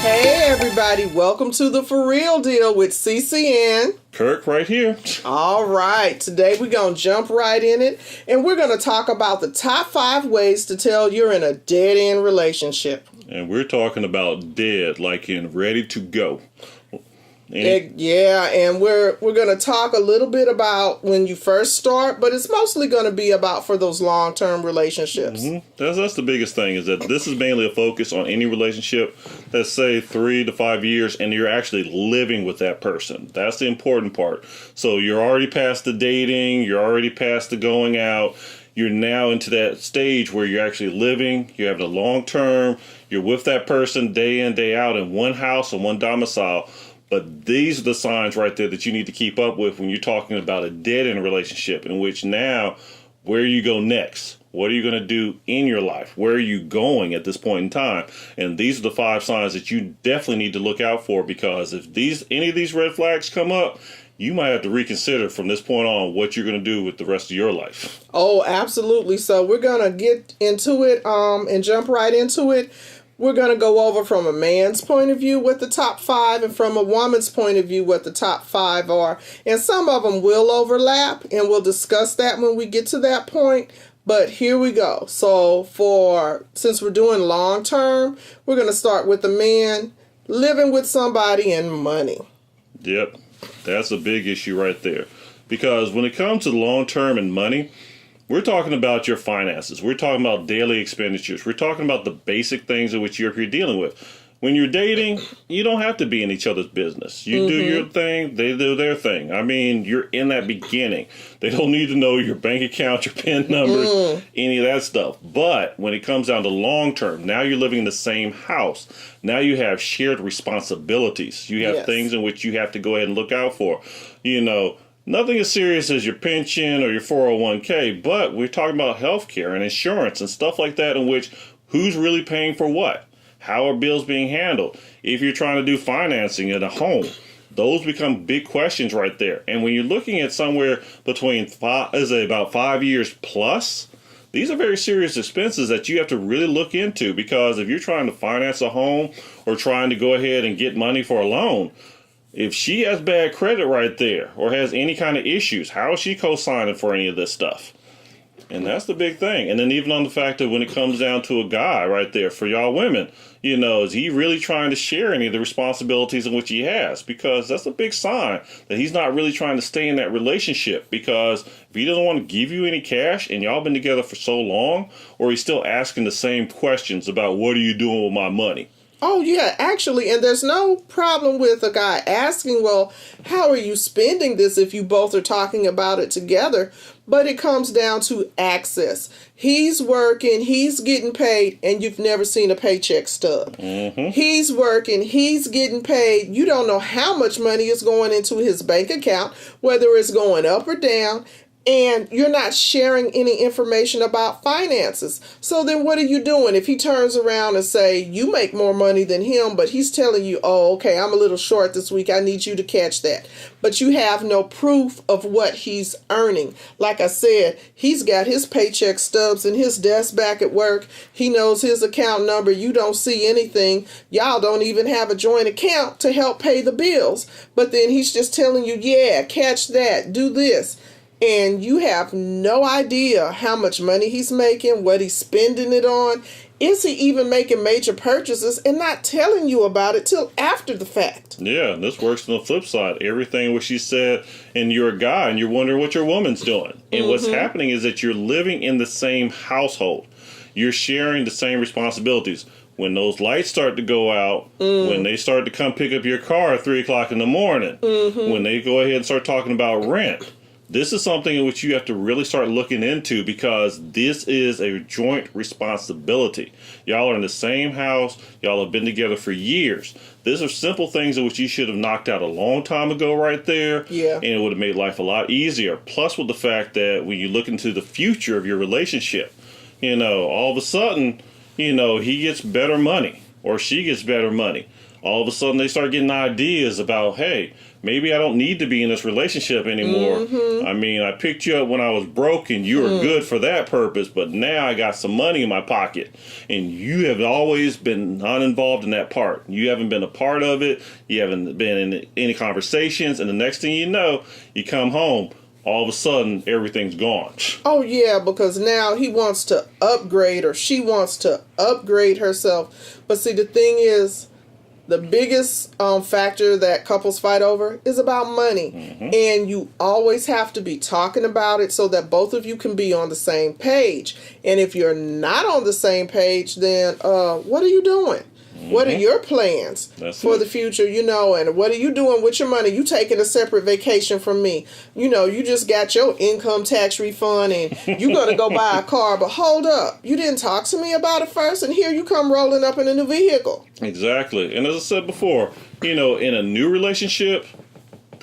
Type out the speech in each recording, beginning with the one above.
Hey everybody, welcome to the For Real Deal with CCN. Kirk right here. All right, today we're going to jump right in it and we're going to talk about the top 5 ways to tell you're in a dead-end relationship. And we're talking about dead, like in ready to go. Yeah, and we're going to talk a little bit about when you first start, but it's mostly going to be about for those long-term relationships. Mm-hmm. That's the biggest thing, is that this is mainly a focus on any relationship that's, say, 3 to 5 years, and you're actually living with that person. That's the important part. So you're already past the dating, you're already past the going out. You're now into that stage where you're actually living, you're having a long-term, you're with that person day in, day out in one house and one domicile. But these are the signs right there that you need to keep up with when you're talking about a dead-end relationship, in which now, where you go next? What are you going to do in your life? Where are you going at this point in time? And these are the 5 signs that you definitely need to look out for, because if any of these red flags come up, you might have to reconsider from this point on what you're going to do with the rest of your life. Oh, absolutely. So we're going to get into it and jump right into it. We're going to go over from a man's point of view what the top 5 and from a woman's point of view what the top 5 are. And some of them will overlap, and we'll discuss that when we get to that point. But here we go. So since we're doing long term, we're going to start with the man living with somebody and money. Yep, that's a big issue right there. Because when it comes to long term and money, we're talking about your finances. We're talking about daily expenditures. We're talking about the basic things in which you're dealing with. When you're dating, you don't have to be in each other's business. You do your thing, they do their thing. I mean, you're in that beginning. They don't need to know your bank account, your PIN numbers, any of that stuff. But when it comes down to long term, now you're living in the same house. Now you have shared responsibilities. You have things in which you have to go ahead and look out for. You know, nothing as serious as your pension or your 401k, but we're talking about healthcare and insurance and stuff like that, in which who's really paying for what? How are bills being handled? If you're trying to do financing in a home, those become big questions right there. And when you're looking at somewhere between about 5 years plus, these are very serious expenses that you have to really look into, because if you're trying to finance a home or trying to go ahead and get money for a loan, if she has bad credit right there or has any kind of issues, how is she co-signing for any of this stuff? And that's the big thing. And then even on the fact that when it comes down to a guy right there, for y'all women, you know, is he really trying to share any of the responsibilities in which he has? Because that's a big sign that he's not really trying to stay in that relationship. Because if he doesn't want to give you any cash and y'all been together for so long, or he's still asking the same questions about what are you doing with my money? Oh, yeah, actually, and there's no problem with a guy asking, well, how are you spending this if you both are talking about it together? But it comes down to access. He's working, he's getting paid, and you've never seen a paycheck stub. He's working, he's getting paid. You don't know how much money is going into his bank account, whether it's going up or down. And you're not sharing any information about finances. So then what are you doing? If he turns around and say, you make more money than him, but he's telling you, oh, okay, I'm a little short this week, I need you to catch that. But you have no proof of what he's earning. Like I said, he's got his paycheck stubs in his desk back at work. He knows his account number. You don't see anything. Y'all don't even have a joint account to help pay the bills. But then he's just telling you, yeah, catch that, do this. And you have no idea how much money he's making, what he's spending it on. Is he even making major purchases and not telling you about it till after the fact? Yeah, and this works on the flip side. Everything what she said, and you're a guy, and you're wondering what your woman's doing. And what's happening is that you're living in the same household. You're sharing the same responsibilities. When those lights start to go out, when they start to come pick up your car at 3 o'clock in the morning, when they go ahead and start talking about rent, this is something in which you have to really start looking into, because this is a joint responsibility. Y'all are in the same house. Y'all have been together for years. These are simple things in which you should have knocked out a long time ago right there. Yeah. And it would have made life a lot easier. Plus with the fact that when you look into the future of your relationship, you know, all of a sudden, you know, he gets better money, or she gets better money. All of a sudden they start getting ideas about, hey, maybe I don't need to be in this relationship anymore. I mean, I picked you up when I was broke and you were good for that purpose, but now I got some money in my pocket. And you have always been uninvolved in that part. You haven't been a part of it. You haven't been in any conversations. And the next thing you know, you come home. All of a sudden, everything's gone. Oh, yeah, because now he wants to upgrade or she wants to upgrade herself. But see, the thing is, the biggest factor that couples fight over is about money. And you always have to be talking about it so that both of you can be on the same page. And if you're not on the same page, then what are you doing? What are your plans for the future, and what are you doing with your money? You taking a separate vacation from me. You just got your income tax refund and you're going to go buy a car. But hold up. You didn't talk to me about it first. And here you come rolling up in a new vehicle. Exactly. And as I said before, in a new relationship,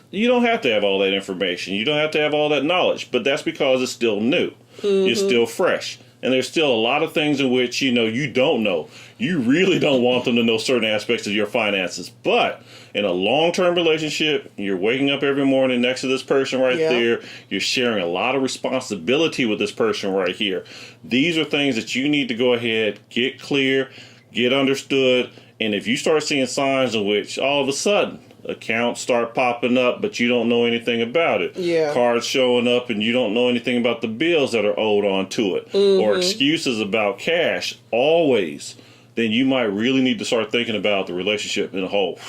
you don't have to have all that information. You don't have to have all that knowledge. But that's because it's still new. It's still fresh. And there's still a lot of things in which, you don't know. You really don't want them to know certain aspects of your finances. But in a long-term relationship, you're waking up every morning next to this person right there. You're sharing a lot of responsibility with this person right here. These are things that you need to go ahead, get clear, get understood. And if you start seeing signs in which all of a sudden accounts start popping up, but you don't know anything about it. Cards showing up and you don't know anything about the bills that are owed on to it. Or excuses about cash, always. Then you might really need to start thinking about the relationship in a whole.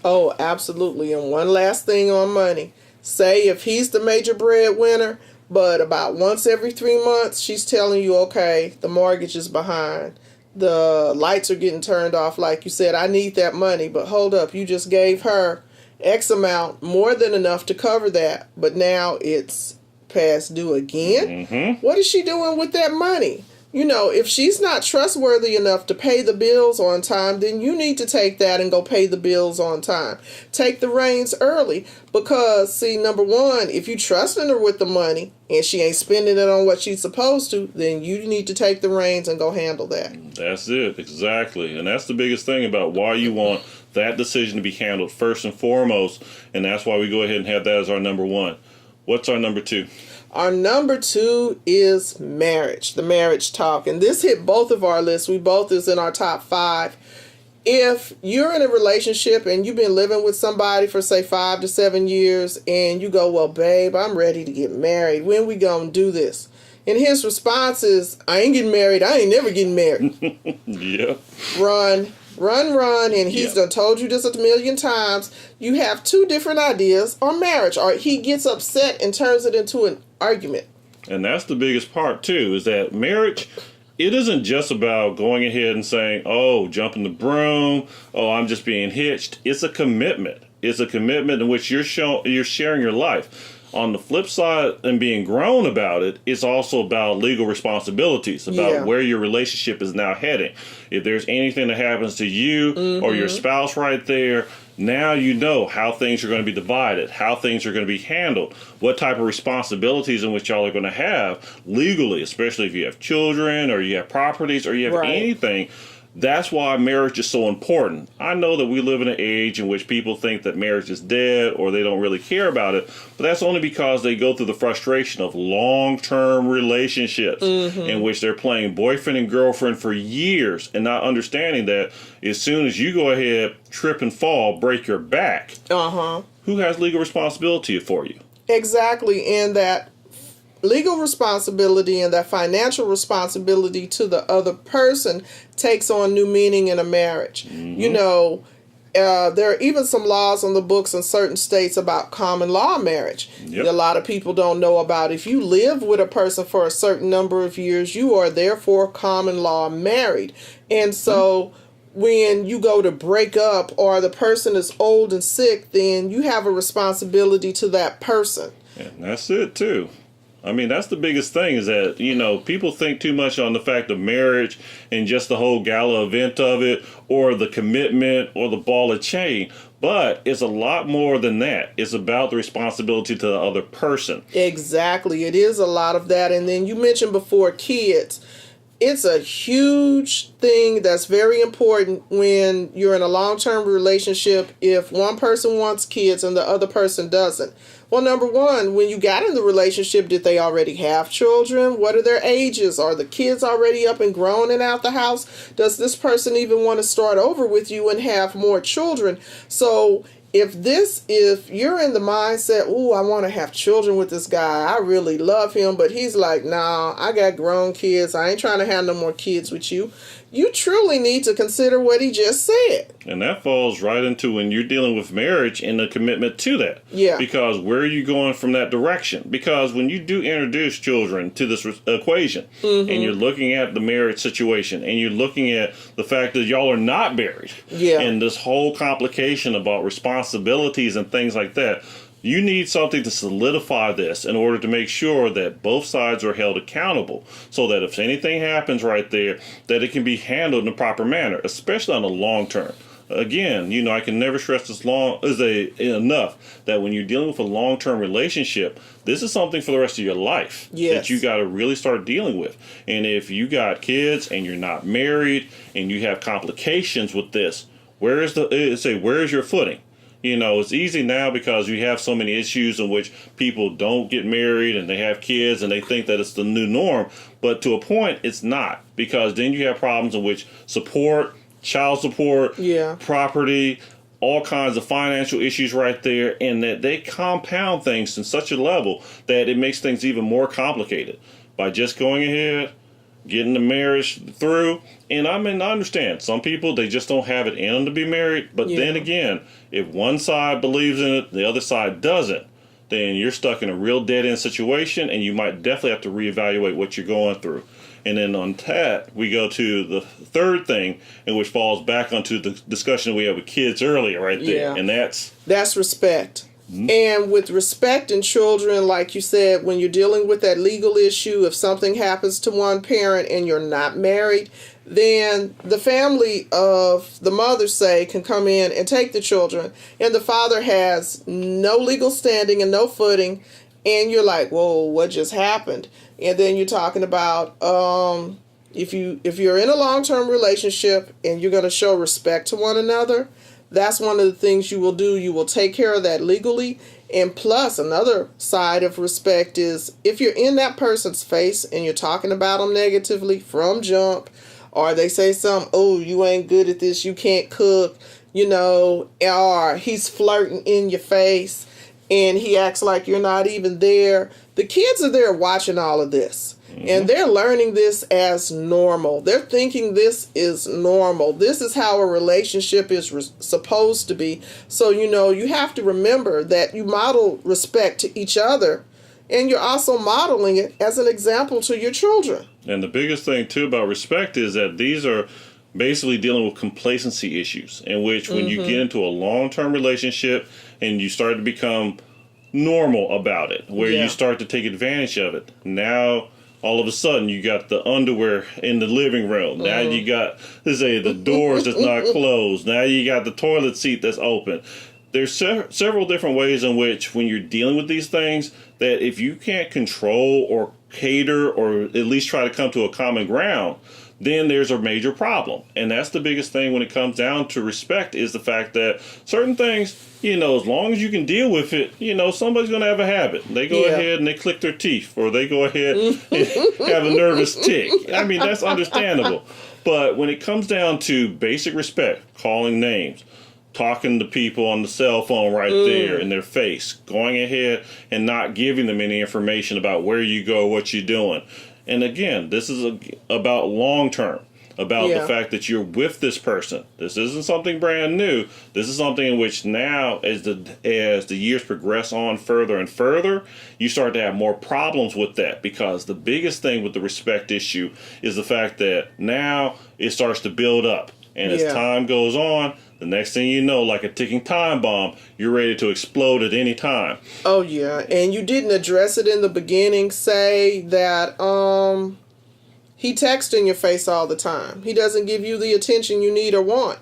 Oh, absolutely. And one last thing on money. Say if he's the major breadwinner, but about once every 3 months, she's telling you, okay, the mortgage is behind. The lights are getting turned off. Like you said, I need that money. But hold up, you just gave her X amount, more than enough to cover that. But now it's past due again. What is she doing with that money? If she's not trustworthy enough to pay the bills on time, then you need to take that and go pay the bills on time. Take the reins early because, see, number one, if you trusting her with the money and she ain't spending it on what she's supposed to, then you need to take the reins and go handle that. That's it, exactly. And that's the biggest thing about why you want that decision to be handled first and foremost, and that's why we go ahead and have that as our number one. What's our number two? Our number two is marriage, the marriage talk. And this hit both of our lists. We both is in our top 5. If you're in a relationship and you've been living with somebody for, say, 5 to 7 years, and you go, well, babe, I'm ready to get married. When we gonna do this? And his response is, I ain't getting married. I ain't never getting married. Run. And he's done told you this a million times. You have 2 different ideas on marriage, or he gets upset and turns it into an argument. And that's the biggest part, too, is that marriage, it isn't just about going ahead and saying, oh, jumping the broom, oh, I'm just being hitched. It's a commitment. It's a commitment in which you're sharing your life. On the flip side, and being grown about it, it's also about legal responsibilities, about where your relationship is now heading. If there's anything that happens to you or your spouse right there, now you know how things are going to be divided, how things are going to be handled, what type of responsibilities in which y'all are going to have legally, especially if you have children or you have properties or you have anything. That's why marriage is so important. I know that we live in an age in which people think that marriage is dead or they don't really care about it, but that's only because they go through the frustration of long-term relationships in which they're playing boyfriend and girlfriend for years and not understanding that as soon as you go ahead, trip and fall, break your back, who has legal responsibility for you? Exactly, and that legal responsibility and that financial responsibility to the other person takes on new meaning in a marriage. There are even some laws on the books in certain states about common law marriage. A lot of people don't know about. If you live with a person for a certain number of years, you are therefore common law married. And so when you go to break up or the person is old and sick, then you have a responsibility to that person. And that's it too. I mean, that's the biggest thing is that, people think too much on the fact of marriage and just the whole gala event of it or the commitment or the ball and chain. But it's a lot more than that. It's about the responsibility to the other person. Exactly. It is a lot of that. And then you mentioned before kids. It's a huge thing that's very important when you're in a long-term relationship if one person wants kids and the other person doesn't. Well, number one, when you got in the relationship, did they already have children? What are their ages? Are the kids already up and grown and out the house? Does this person even want to start over with you and have more children? So if you're in the mindset, ooh, I want to have children with this guy, I really love him, but he's like, nah, I got grown kids, I ain't trying to have no more kids with you, you truly need to consider what he just said. And that falls right into when you're dealing with marriage and the commitment to that. Yeah. Because where are you going from that direction? Because when you do introduce children to this equation, and you're looking at the marriage situation, and you're looking at the fact that y'all are not married, and this whole complication about responsibilities and things like that, you need something to solidify this in order to make sure that both sides are held accountable so that if anything happens right there, that it can be handled in a proper manner, especially on the long term. Again, I can never stress this enough that when you're dealing with a long-term relationship, this is something for the rest of your life that you got to really start dealing with. And if you got kids and you're not married and you have complications with this, where's your footing? It's easy now because we have so many issues in which people don't get married and they have kids and they think that it's the new norm. But to a point, it's not, because then you have problems in which support, child support, property, all kinds of financial issues right there, and that they compound things to such a level that it makes things even more complicated by just going ahead, getting the marriage through. And I understand some people, they just don't have it in them to be married. But then again, if one side believes in it, the other side doesn't, then you're stuck in a real dead-end situation, and you might definitely have to reevaluate what you're going through. And then on that, we go to the third thing, in which falls back onto the discussion we had with kids earlier right there. And that's respect. And with respect in children, like you said, when you're dealing with that legal issue, if something happens to one parent and you're not married, then the family of the mother, say, can come in and take the children, and the father has no legal standing and no footing, and you're like, whoa, what just happened? And then you're talking about if you're in a long-term relationship and you're going to show respect to one another, that's one of the things you will do. You will take care of that legally. And plus, another side of respect is if you're in that person's face and you're talking about them negatively from jump, or they say something, oh, you ain't good at this, you can't cook, or he's flirting in your face and he acts like you're not even there. The kids are there watching all of this. And they're learning this as normal. They're thinking this is normal. This is how a relationship is supposed to be. So, you have to remember that you model respect to each other, and you're also modeling it as an example to your children. And the biggest thing, too, about respect is that these are basically dealing with complacency issues, in which when you get into a long-term relationship and you start to become normal about it, where you start to take advantage of it. Now, all of a sudden, you got the underwear in the living room. Now you got, the doors that's not closed. Now you got the toilet seat that's open. There's several different ways in which, when you're dealing with these things, that if you can't control or cater or at least try to come to a common ground, then there's a major problem. And that's the biggest thing when it comes down to respect, is the fact that certain things, as long as you can deal with it, somebody's going to have a habit. They go ahead and they click their teeth, or they go ahead and have a nervous tick. I mean, that's understandable. But when it comes down to basic respect, calling names, talking to people on the cell phone right there in their face, going ahead and not giving them any information about where you go, what you're doing. And again, this is about long term, about the fact that you're with this person. This isn't something brand new. This is something in which now, as the years progress on further and further, you start to have more problems with that, because the biggest thing with the respect issue is the fact that now it starts to build up. And as time goes on, the next thing you know, like a ticking time bomb, you're ready to explode at any time. Oh, yeah. And you didn't address it in the beginning. Say that he texts in your face all the time. He doesn't give you the attention you need or want.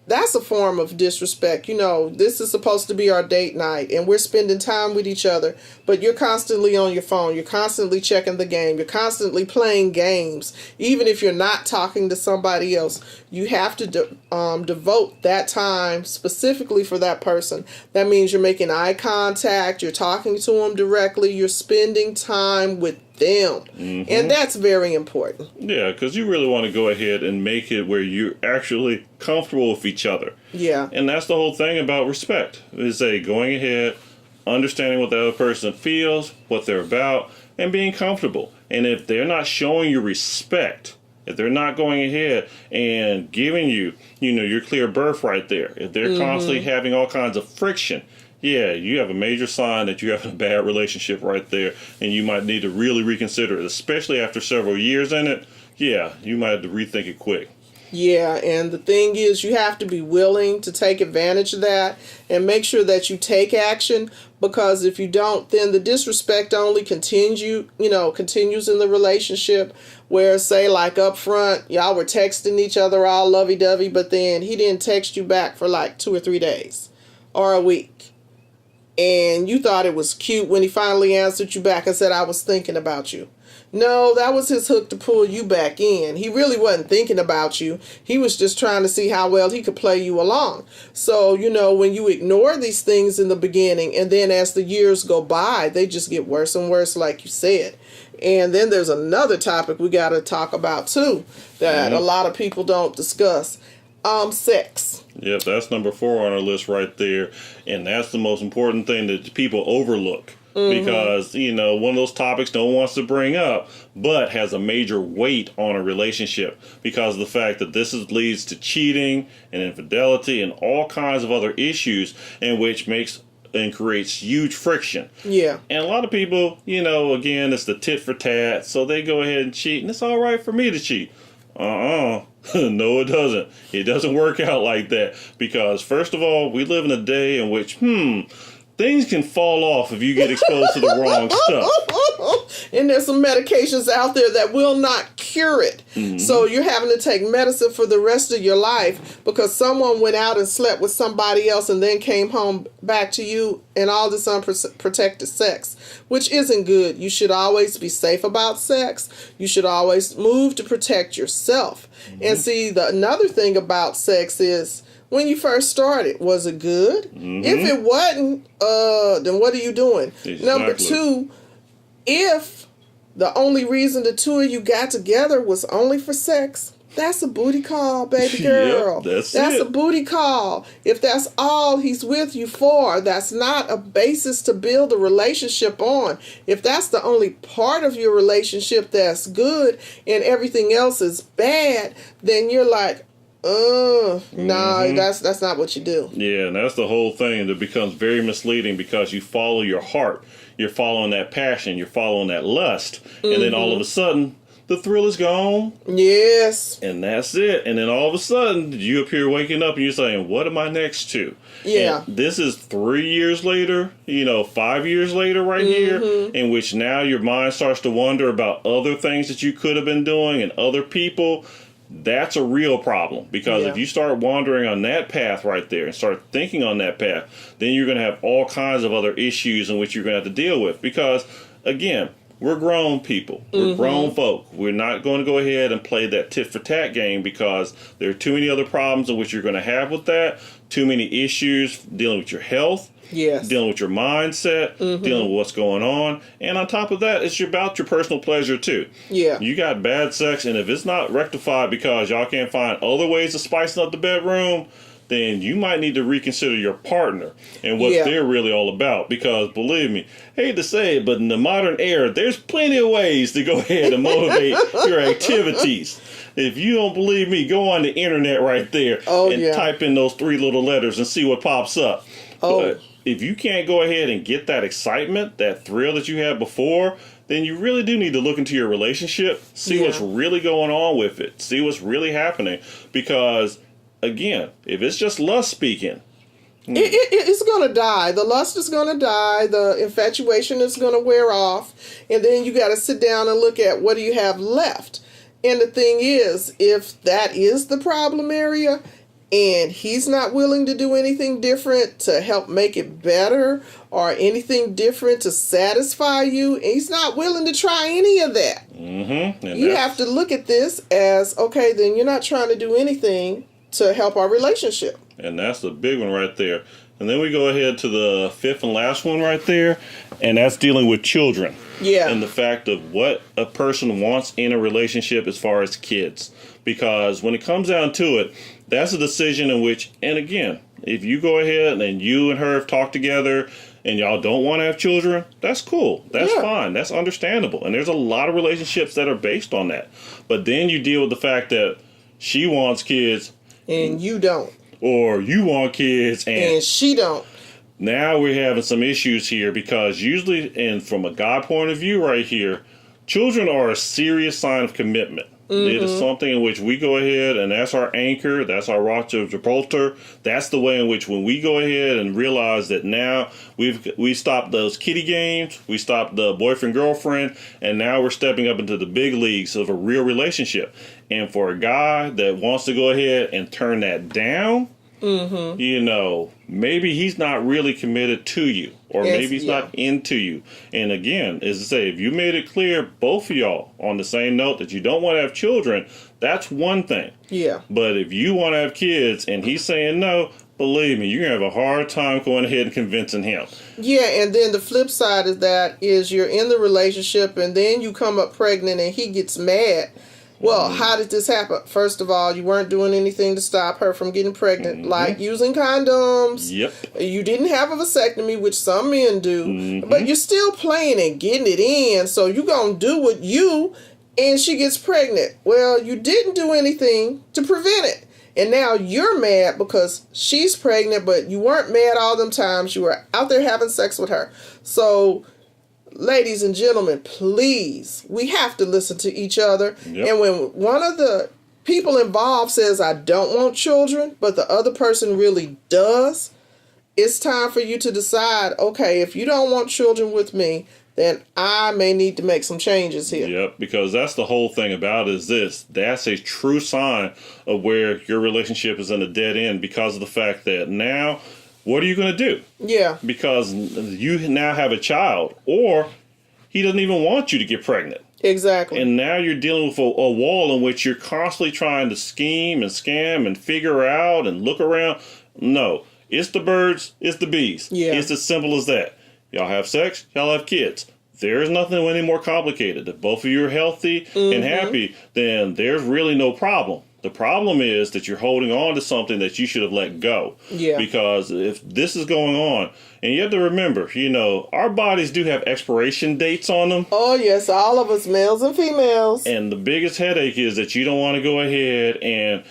that's a form of disrespect. You know, this is supposed to be our date night and we're spending time with each other, but you're constantly on your phone. You're constantly checking the game. You're constantly playing games. Even if you're not talking to somebody else, you have to devote that time specifically for that person. That means you're making eye contact. You're talking to them directly. You're spending time with them. And that's very important. Yeah, because you really want to go ahead and make it where you're actually comfortable with each other. Yeah. And that's the whole thing about respect, is going ahead, understanding what the other person feels, what they're about, and being comfortable. And if they're not showing you respect, if they're not going ahead and giving you, your clear birth right there, if they're constantly having all kinds of friction, yeah, you have a major sign that you have a bad relationship right there, and you might need to really reconsider it, especially after several years in it. Yeah, you might have to rethink it quick. Yeah, and the thing is, you have to be willing to take advantage of that and make sure that you take action, because if you don't, then the disrespect only continues in the relationship, where, say, like up front, y'all were texting each other all lovey-dovey, but then he didn't text you back for like 2 or 3 days or a week. And you thought it was cute when he finally answered you back and said, I was thinking about you. No, that was his hook to pull you back in. He really wasn't thinking about you. He was just trying to see how well he could play you along. So, when you ignore these things in the beginning, and then as the years go by, they just get worse and worse, like you said. And then there's another topic we got to talk about, too, that a lot of people don't discuss. Sex. Yep, that's number 4 on our list right there. And that's the most important thing that people overlook. Because, one of those topics no one wants to bring up, but has a major weight on a relationship because of the fact that leads to cheating and infidelity and all kinds of other issues, in which makes and creates huge friction. Yeah. And a lot of people, again, it's the tit for tat, so they go ahead and cheat, and it's all right for me to cheat. No, it doesn't. It doesn't work out like that, because first of all, we live in a day in which, things can fall off if you get exposed to the wrong stuff. And there's some medications out there that will not cure it. So you're having to take medicine for the rest of your life because someone went out and slept with somebody else and then came home back to you and all this unprotected sex, which isn't good. You should always be safe about sex. You should always move to protect yourself. And see, another thing about sex is, when you first started, was it good? If it wasn't, then what are you doing? Exactly. Number 2, if the only reason the two of you got together was only for sex, that's a booty call, baby girl. Yep, that's a booty call. If that's all he's with you for, that's not a basis to build a relationship on. If that's the only part of your relationship that's good and everything else is bad, then you're like, that's not what you do. Yeah, and that's the whole thing that becomes very misleading, because you follow your heart. You're following that passion. You're following that lust. And then all of a sudden, the thrill is gone. Yes. And that's it. And then all of a sudden, you appear waking up and you're saying, what am I next to? Yeah. And this is 3 years later, 5 years later right here, in which now your mind starts to wonder about other things that you could have been doing and other people. That's a real problem, because if you start wandering on that path right there and start thinking on that path, then you're going to have all kinds of other issues in which you're going to have to deal with. Because, again, we're grown people. We're grown folk. We're not going to go ahead and play that tit for tat game, because there are too many other problems in which you're going to have with that. Too many issues dealing with your health. Yes. Dealing with your mindset, dealing with what's going on. And on top of that, it's about your personal pleasure, too. Yeah. You got bad sex, and if it's not rectified because y'all can't find other ways to spice up the bedroom, then you might need to reconsider your partner and what they're really all about. Because, believe me, hate to say it, but in the modern era, there's plenty of ways to go ahead and motivate your activities. If you don't believe me, go on the internet right there and type in those 3 little letters and see what pops up. But if you can't go ahead and get that excitement, that thrill that you had before, then you really do need to look into your relationship, see what's really going on with it, see what's really happening. Because, again, if it's just lust speaking, it's going to die. The lust is going to die. The infatuation is going to wear off. And then you got to sit down and look at, what do you have left? And the thing is, if that is the problem area, and he's not willing to do anything different to help make it better or anything different to satisfy you, he's not willing to try any of that. You have to look at this as, okay, then you're not trying to do anything to help our relationship. And that's the big one right there. And then we go ahead to the fifth and last one right there, and that's dealing with children. Yeah. And the fact of what a person wants in a relationship as far as kids. Because when it comes down to it, that's a decision in which, and again, if you go ahead and you and her have talked together and y'all don't want to have children, that's cool. That's fine. That's understandable. And there's a lot of relationships that are based on that. But then you deal with the fact that she wants kids and you don't. Or you want kids and she don't. Now we're having some issues here because usually, and from a God point of view right here, children are a serious sign of commitment. It is something in which we go ahead, and that's our anchor, that's our rock of Gibraltar. That's the way in which when we go ahead and realize that now we stopped those kiddie games, we stopped the boyfriend-girlfriend, and now we're stepping up into the big leagues of a real relationship. And for a guy that wants to go ahead and turn that down, you know, maybe he's not really committed to you, or maybe he's not into you. And again, as I say, if you made it clear, both of y'all, on the same note that you don't want to have children, that's one thing. Yeah. But if you want to have kids and he's saying no, believe me, you're going to have a hard time going ahead and convincing him. Yeah, and then the flip side of that is you're in the relationship and then you come up pregnant and he gets mad. Well, how did this happen? First of all, you weren't doing anything to stop her from getting pregnant, like using condoms. Yep. You didn't have a vasectomy, which some men do, but you're still playing and getting it in, so you're going to do what you, and she gets pregnant. Well, you didn't do anything to prevent it. And now you're mad because she's pregnant, but you weren't mad all them times. You were out there having sex with her. So, ladies and gentlemen, please, we have to listen to each other. Yep. And when one of the people involved says, I don't want children, but the other person really does, it's time for you to decide, okay, if you don't want children with me, then I may need to make some changes here. Yep, because that's the whole thing about it is this. That's a true sign of where your relationship is in a dead end because of the fact that now, what are you going to do? Yeah. Because you now have a child, or he doesn't even want you to get pregnant. Exactly. And now you're dealing with a wall in which you're constantly trying to scheme and scam and figure out and look around. No, it's the birds, it's the bees. Yeah. It's as simple as that. Y'all have sex, y'all have kids. There's nothing any more complicated. If both of you are healthy and happy, then there's really no problem. The problem is that you're holding on to something that you should have let go. Yeah. Because if this is going on, and you have to remember, you know, our bodies do have expiration dates on them. Oh, yes, all of us, males and females. And the biggest headache is that you don't want to go ahead and,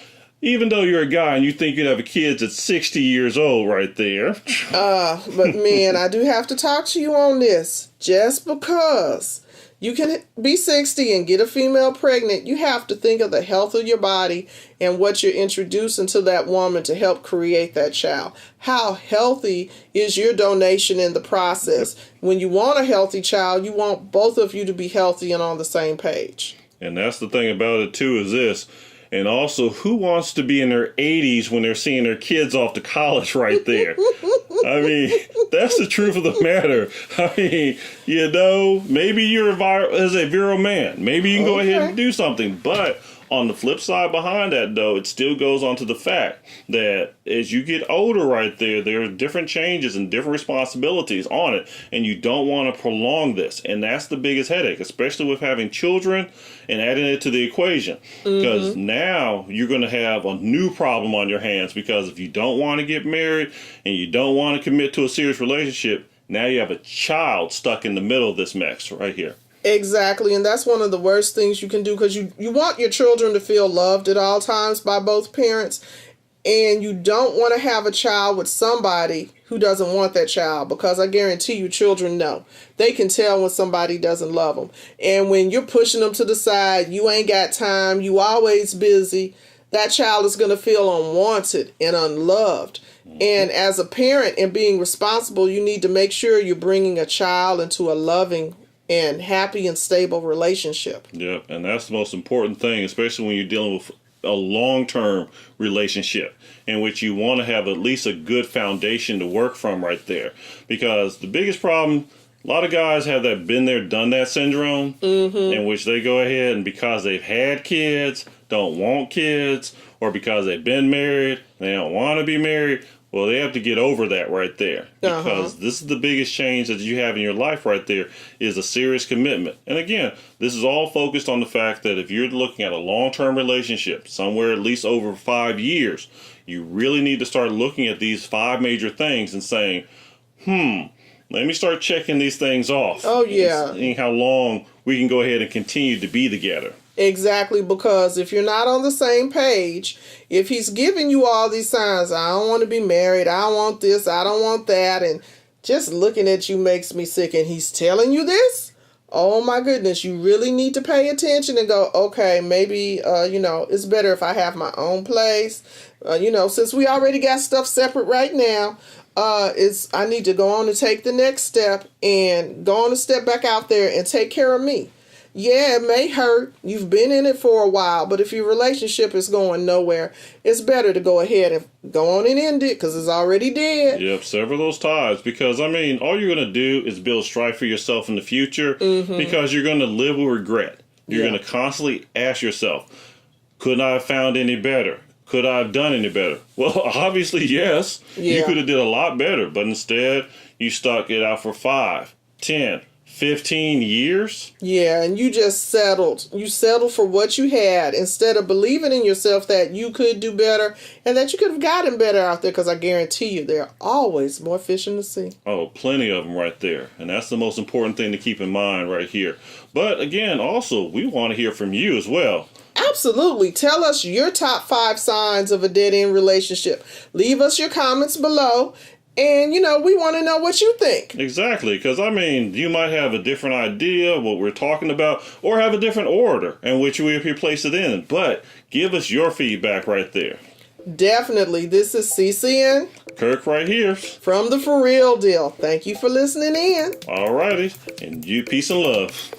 even though you're a guy and you think you'd have a kid at 60 years old right there. But man, I do have to talk to you on this. Just because you can be 60 and get a female pregnant, you have to think of the health of your body and what you're introducing to that woman to help create that child. How healthy is your donation in the process? When you want a healthy child, you want both of you to be healthy and on the same page. And that's the thing about it too is this. And also, who wants to be in their 80s when they're seeing their kids off to college right there? I mean, that's the truth of the matter. I mean, you know, maybe you're as a virile man. Maybe you can go ahead and do something. But on the flip side behind that, though, it still goes on to the fact that as you get older right there are different changes and different responsibilities on it. And you don't want to prolong this. And that's the biggest headache, especially with having children and adding it to the equation. Because now you're going to have a new problem on your hands, because if you don't want to get married and you don't want to commit to a serious relationship, now you have a child stuck in the middle of this mess right here. Exactly, and that's one of the worst things you can do, because you want your children to feel loved at all times by both parents, and you don't want to have a child with somebody who doesn't want that child, because I guarantee you children know. They can tell when somebody doesn't love them. And when you're pushing them to the side, you ain't got time, you always busy, that child is going to feel unwanted and unloved. And as a parent and being responsible, you need to make sure you're bringing a child into a loving and happy and stable relationship. Yeah, and that's the most important thing, especially when you're dealing with a long-term relationship in which you want to have at least a good foundation to work from right there. Because the biggest problem, a lot of guys have that been there, done that syndrome, in which they go ahead and because they've had kids, don't want kids, or because they've been married, they don't want to be married. Well, they have to get over that right there, because this is the biggest change that you have in your life right there, is a serious commitment. And again, this is all focused on the fact that if you're looking at a long-term relationship, somewhere at least over 5 years, you really need to start looking at these 5 major things and saying, let me start checking these things off. Oh, yeah. And seeing how long we can go ahead and continue to be together. Exactly, because if you're not on the same page, if he's giving you all these signs, I don't want to be married, I don't want this, I don't want that, and just looking at you makes me sick, and he's telling you this, oh my goodness, you really need to pay attention and go, okay, maybe, it's better if I have my own place. Since we already got stuff separate right now, I need to go on and take the next step and go on and step back out there and take care of me. Yeah, it may hurt. You've been in it for a while, but if your relationship is going nowhere, it's better to go ahead and go on and end it because it's already dead. Yep, sever those ties, because, all you're going to do is build strife for yourself in the future, because you're going to live with regret. You're going to constantly ask yourself, could I have found any better? Could I have done any better? Well, obviously, yes. Yeah. You could have did a lot better, but instead, you stuck it out for 5, 10, 15 years? Yeah, and you just settled. You settled for what you had instead of believing in yourself that you could do better and that you could have gotten better out there, because I guarantee you there are always more fish in the sea. Oh, plenty of them right there. And that's the most important thing to keep in mind right here. But again, also, we want to hear from you as well. Absolutely. Tell us your top 5 signs of a dead-end relationship. Leave us your comments below. And, we want to know what you think. Exactly, because, you might have a different idea of what we're talking about, or have a different order in which we place it in. But give us your feedback right there. Definitely. This is CCN. Kirk right here. From the For Real Deal. Thank you for listening in. All righty. And you, peace and love.